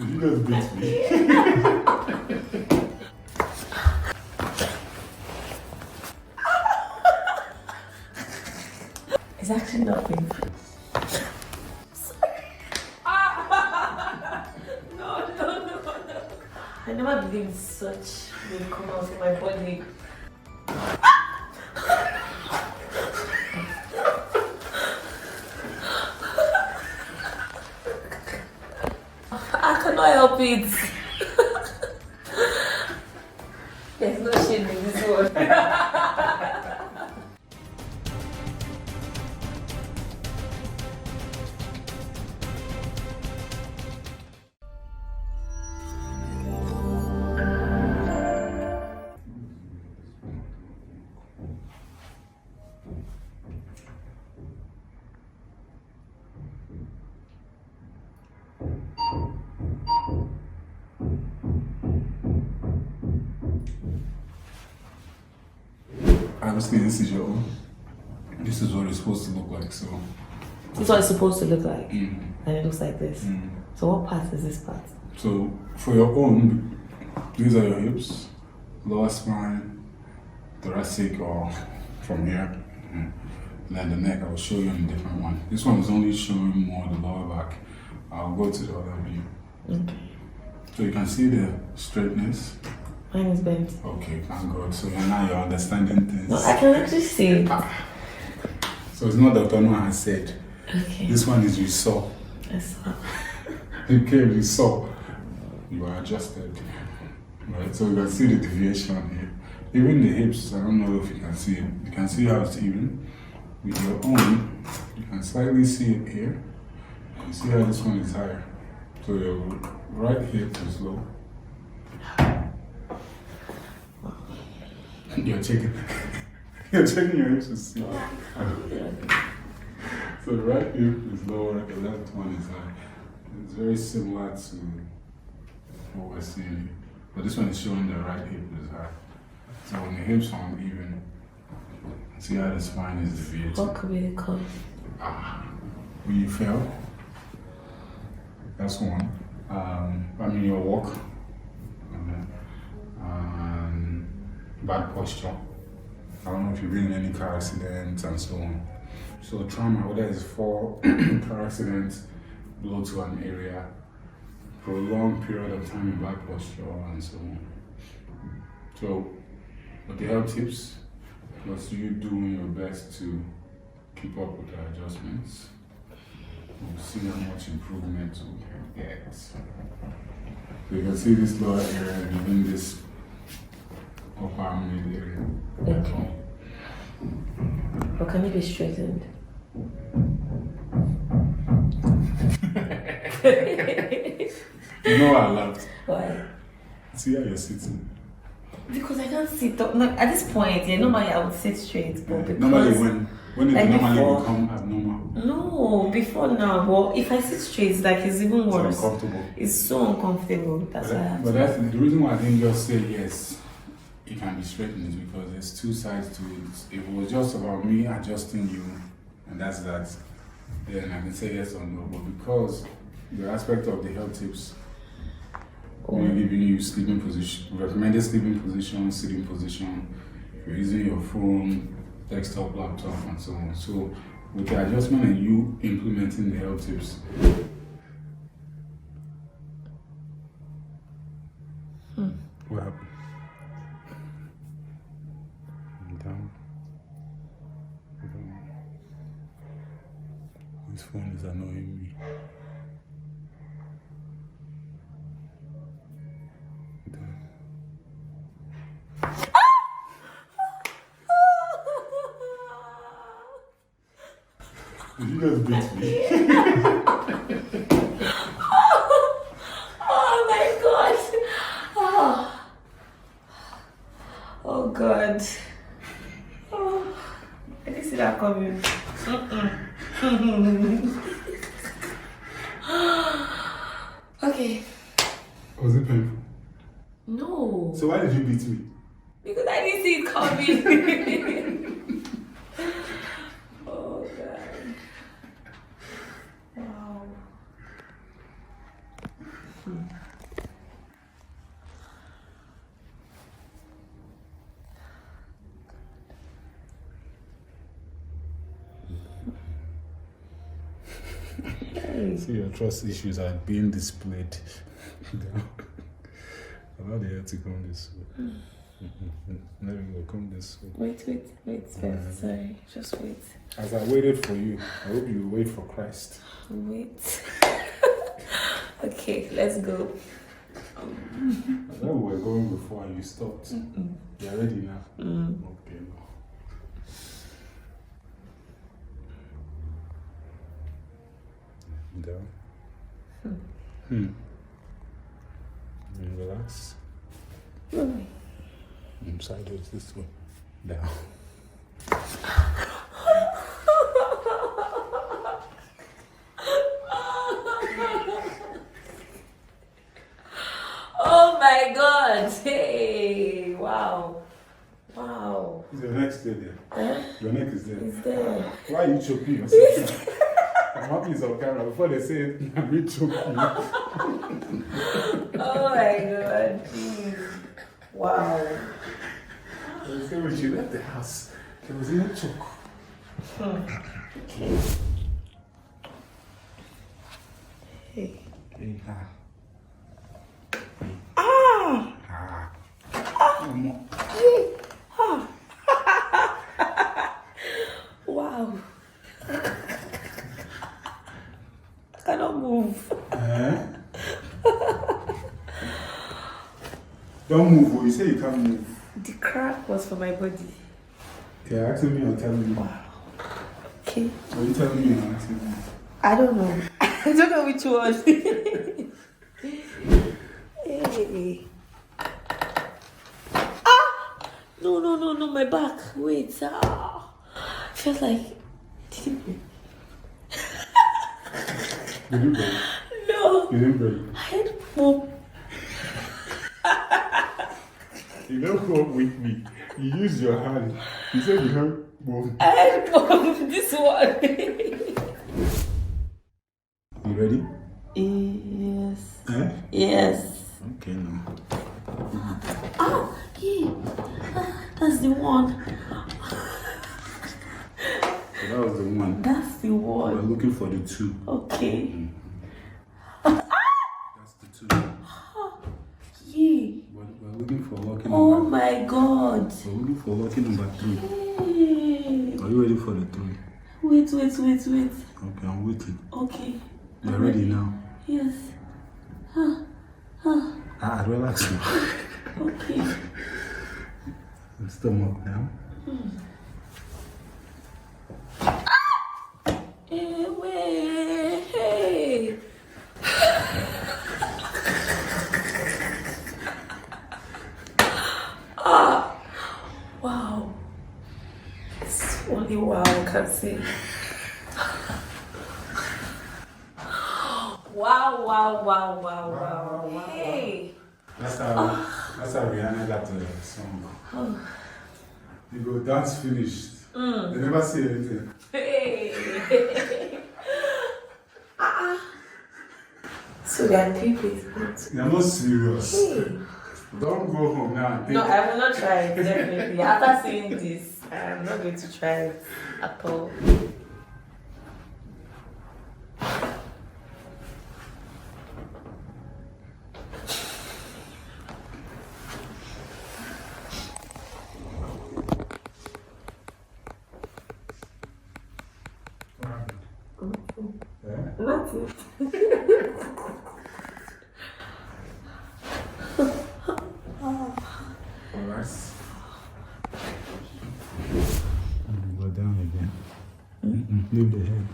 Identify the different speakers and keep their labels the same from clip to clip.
Speaker 1: You just beat me.
Speaker 2: It's actually not painful. No. I never believed such would come out of my body. I cannot help it. There's no shame in this world.
Speaker 1: Obviously, this is your own. This is what it's supposed to look like, so.
Speaker 2: This is what it's supposed to look like. And it looks like this. So what part is this part?
Speaker 1: So, for your own, these are your hips, lower spine, thoracic, or from here. And then the neck, I'll show you in a different one. This one is only showing more the lower back. I'll go to the other view.
Speaker 2: Okay.
Speaker 1: So you can see the straightness.
Speaker 2: Mine is bent.
Speaker 1: Okay, thank God. So now you're understanding things.
Speaker 2: No, I can actually see it.
Speaker 1: So it's not that Donna has said.
Speaker 2: Okay.
Speaker 1: This one is you saw.
Speaker 2: I saw.
Speaker 1: Okay, you saw. You are adjusted. Right, so you can see the deviation here. Even the hips, I don't know if you can see it. You can see how it's even. With your own, you can slightly see it here. You see how this one is higher. So your right hip is low. You're checking. You're checking your hips to see. So the right hip is lower, the left one is high. It's very similar to what we're seeing here. But this one is showing the right hip is high. So when the hips are uneven, see how the spine is deviated.
Speaker 2: What could be the cause?
Speaker 1: When you fell, that's one. I mean your walk. Bad posture. I don't know if you've been in any car accidents and so on. So trauma, whether it's for car accidents, blow to an area, prolonged period of time in bad posture and so on. So with the help tips, plus you doing your best to keep up with the adjustments, we'll see how much improvement we can get. So you can see this lower area and even this upper mid area.
Speaker 2: Okay. Or can it be straightened?
Speaker 1: You know I laughed.
Speaker 2: Why?
Speaker 1: See how you're sitting.
Speaker 2: Because I can't sit up. No, at this point, normally I would sit straight, but because
Speaker 1: Normally when it
Speaker 2: like
Speaker 1: normally
Speaker 2: before,
Speaker 1: become abnormal.
Speaker 2: No, before now. But if I sit straight, it's even worse.
Speaker 1: It's uncomfortable.
Speaker 2: It's so uncomfortable. That's why I have
Speaker 1: But
Speaker 2: to.
Speaker 1: that's the reason why I didn't just say yes. It can be straightened is because there's two sides to it. If it was just about me adjusting you, and that's that, then I can say yes or no. But because the aspect of the health tips, we're giving you sleeping position, recommended sleeping position, sitting position, if you're using your phone, desktop, laptop, and so on. So with the adjustment and you implementing the health tips, what happened? Down. This phone is annoying me. You just beat me.
Speaker 2: Oh my God. Oh God. Oh, I didn't see that coming. Okay.
Speaker 1: Was it painful?
Speaker 2: No.
Speaker 1: So why did you beat me?
Speaker 2: Because I didn't see it coming. Oh God. Wow.
Speaker 1: See, your trust issues are being displayed. Allow the hair to come this way. There we go, come this way.
Speaker 2: Wait, sorry, just wait.
Speaker 1: As I waited for you, I hope you wait for Christ.
Speaker 2: Wait. Okay, let's go.
Speaker 1: I thought we were going before and you stopped. You're ready now? Okay, no. Down. And relax. Sideways this way. Down.
Speaker 2: Oh my God! Hey! Wow!
Speaker 1: Is your neck still there?
Speaker 2: Huh?
Speaker 1: Your neck is there.
Speaker 2: It's there.
Speaker 1: Why are you choking yourself? I'm happy it's on camera. Before they say it, I'm really choking.
Speaker 2: Oh my God! Jeez. Wow!
Speaker 1: They say when she left the house, there was no choke.
Speaker 2: Okay. Hey.
Speaker 1: Hey,
Speaker 2: Wow. I cannot move.
Speaker 1: Don't move, oh, you say you can't move.
Speaker 2: The crack was for my body.
Speaker 1: Okay, asking me or telling me?
Speaker 2: Wow. Okay.
Speaker 1: Are you telling me or asking me?
Speaker 2: I don't know. I don't know which one. Hey. No, my back. Wait. Feels like. Did you break?
Speaker 1: Did you break?
Speaker 2: No.
Speaker 1: You didn't break.
Speaker 2: I had foam.
Speaker 1: You don't come with me. You use your hand. You said you heard both.
Speaker 2: I had foam. This one.
Speaker 1: You ready?
Speaker 2: Yes.
Speaker 1: Eh?
Speaker 2: Yes.
Speaker 1: Okay, now.
Speaker 2: Oh, yeah. That's the one.
Speaker 1: So that was the one.
Speaker 2: That's the one.
Speaker 1: We're looking for the two.
Speaker 2: Okay.
Speaker 1: That's the two.
Speaker 2: Yeah.
Speaker 1: We're looking for lucky
Speaker 2: Oh
Speaker 1: number.
Speaker 2: my God.
Speaker 1: We're looking for lucky number 3.
Speaker 2: Hey.
Speaker 1: Are you ready for the 3?
Speaker 2: Wait.
Speaker 1: Okay, I'm waiting.
Speaker 2: Okay.
Speaker 1: You're ready now?
Speaker 2: Yes.
Speaker 1: Relax now.
Speaker 2: Okay.
Speaker 1: Stomach now.
Speaker 2: Hey. Wow. It's only wow I can see. Wow. Hey.
Speaker 1: That's how Rihanna got the song. You go dance finished. They never say anything.
Speaker 2: Hey. So there are 3 places.
Speaker 1: You're not serious.
Speaker 2: Hey.
Speaker 1: Don't go home now and think.
Speaker 2: No, I will not try it, definitely. After seeing this, I'm not going to try it at all. That's it.
Speaker 1: Alright. Go down again. Leave the head.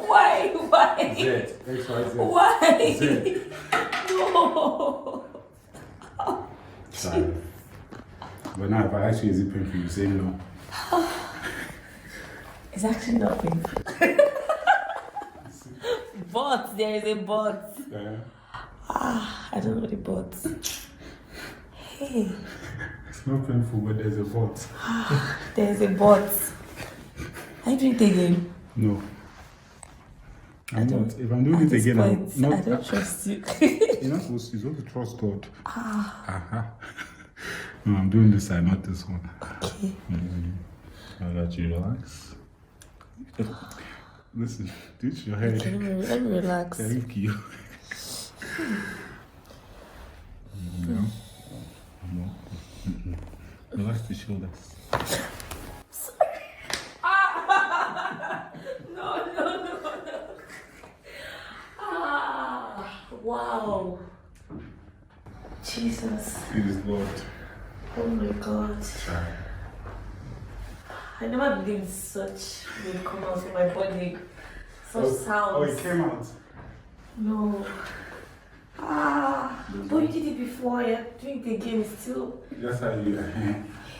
Speaker 2: Why?
Speaker 1: Z. X, Y, Z.
Speaker 2: Why?
Speaker 1: Z.
Speaker 2: No.
Speaker 1: Sorry. But now if I ask you, is it painful? You say no.
Speaker 2: It's actually not painful. But there is a but.
Speaker 1: Yeah.
Speaker 2: I don't know the but. Hey.
Speaker 1: It's not painful, but there's a but.
Speaker 2: There's a but. I drink again.
Speaker 1: No. I'm not. If I'm doing
Speaker 2: At
Speaker 1: it
Speaker 2: this
Speaker 1: again,
Speaker 2: point,
Speaker 1: I'm not.
Speaker 2: I don't trust you.
Speaker 1: You're not supposed to. You're supposed to trust God. No, I'm doing this side, not this one.
Speaker 2: Okay.
Speaker 1: I'll let you relax. Listen, ditch your head.
Speaker 2: Okay, let me relax.
Speaker 1: Thank you. No. No. Relax the shoulders.
Speaker 2: No. Wow. Jesus.
Speaker 1: Please, Lord.
Speaker 2: Oh my God. I never believed such would come out from my body. Such sounds.
Speaker 1: Oh, it came out.
Speaker 2: No. But you did it before. You're doing it again still.
Speaker 1: That's how you.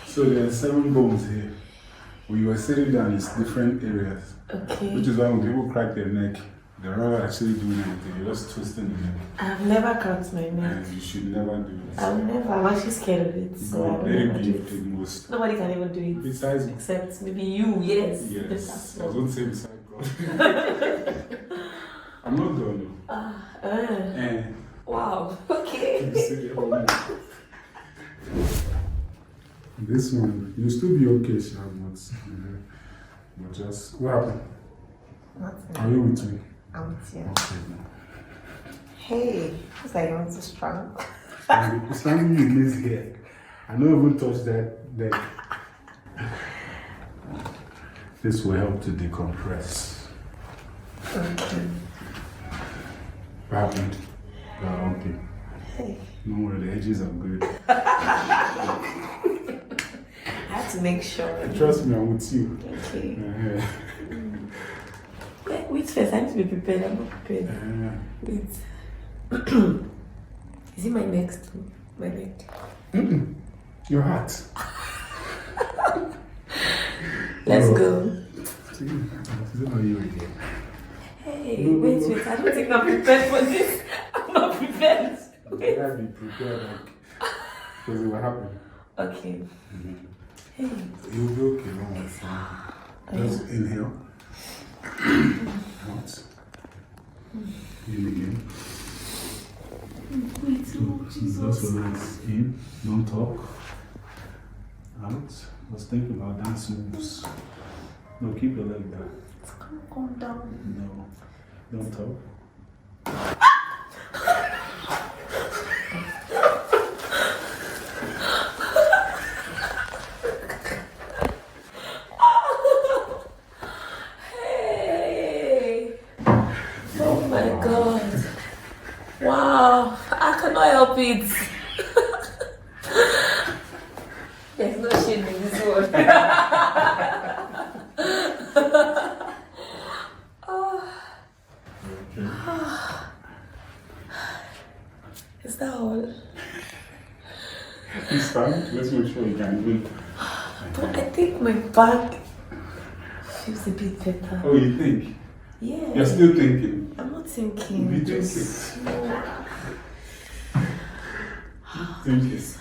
Speaker 1: So there are 7 bones here. When you were sitting down, it's different areas.
Speaker 2: Okay.
Speaker 1: Which is why when people crack their neck, they're not actually doing anything. You're just twisting the neck.
Speaker 2: I've never cracked my neck.
Speaker 1: And you should never do it.
Speaker 2: I've never. I'm actually scared of it. So I
Speaker 1: God,
Speaker 2: don't
Speaker 1: let
Speaker 2: ever
Speaker 1: it
Speaker 2: do
Speaker 1: give the
Speaker 2: it.
Speaker 1: most.
Speaker 2: Nobody can even do it.
Speaker 1: Besides,
Speaker 2: Except maybe you, yes.
Speaker 1: yes. I was going to say beside God. I'm not going to.
Speaker 2: Wow. Okay.
Speaker 1: You see the whole thing. This one, you'll still be okay, Sha, but just, what happened?
Speaker 2: Nothing.
Speaker 1: Are you with me?
Speaker 2: I'm with you.
Speaker 1: Okay.
Speaker 2: Hey, it's like I'm so strong.
Speaker 1: Standing in this here. I don't even touch that leg. This will help to decompress.
Speaker 2: Okay.
Speaker 1: What happened? Okay.
Speaker 2: Hey.
Speaker 1: No worry, the edges are good.
Speaker 2: I have to make sure.
Speaker 1: Trust me, I'm with you.
Speaker 2: Okay. Wait first, I need to be prepared. I'm not prepared. Wait. Is it my neck too? My neck?
Speaker 1: Your heart.
Speaker 2: Let's go.
Speaker 1: Is it not you again?
Speaker 2: Hey, wait. I don't think I'm prepared for this. I'm not prepared.
Speaker 1: You gotta be prepared, because it will happen.
Speaker 2: Okay. Hey.
Speaker 1: You'll be okay, don't worry. Just inhale. Out. In again.
Speaker 2: Wait, oh, Jesus.
Speaker 1: Just relax. In. Don't talk. Out. Just think about dance moves. No, keep your leg down.
Speaker 2: It's gonna calm down.
Speaker 1: No. Don't talk.
Speaker 2: Wow, I cannot help it. There's no shame in this world. Is that all?
Speaker 1: This time, let's make sure you can do it.
Speaker 2: But I think my back feels a bit better.
Speaker 1: Oh, you think?
Speaker 2: Yeah.
Speaker 1: You're still thinking?
Speaker 2: I'm not thinking.
Speaker 1: Be
Speaker 2: Just
Speaker 1: thinking.
Speaker 2: Please.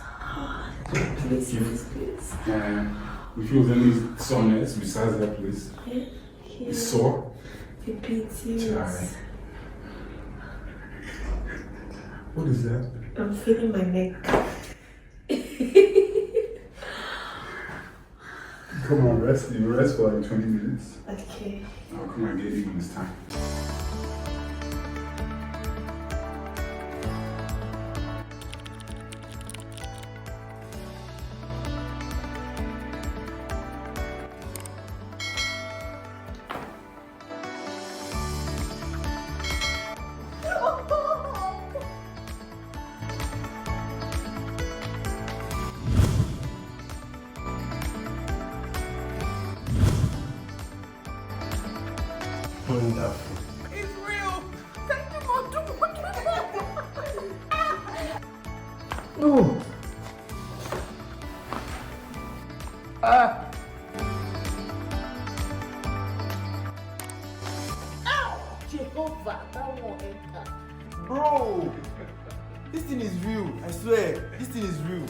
Speaker 1: If you have any soreness besides that place,
Speaker 2: Yeah.
Speaker 1: it's sore.
Speaker 2: A bit,
Speaker 1: Try.
Speaker 2: yes.
Speaker 1: What is that?
Speaker 2: I'm feeling my neck.
Speaker 1: Come on, rest. You rest for like 20 minutes.
Speaker 2: Okay.
Speaker 1: I'll come and get you this time. Wonderful.
Speaker 3: It's real. Thank you for doing
Speaker 1: Oh.
Speaker 3: Jehovah, that won't enter.
Speaker 4: Bro, this thing is real. I swear, this thing is real.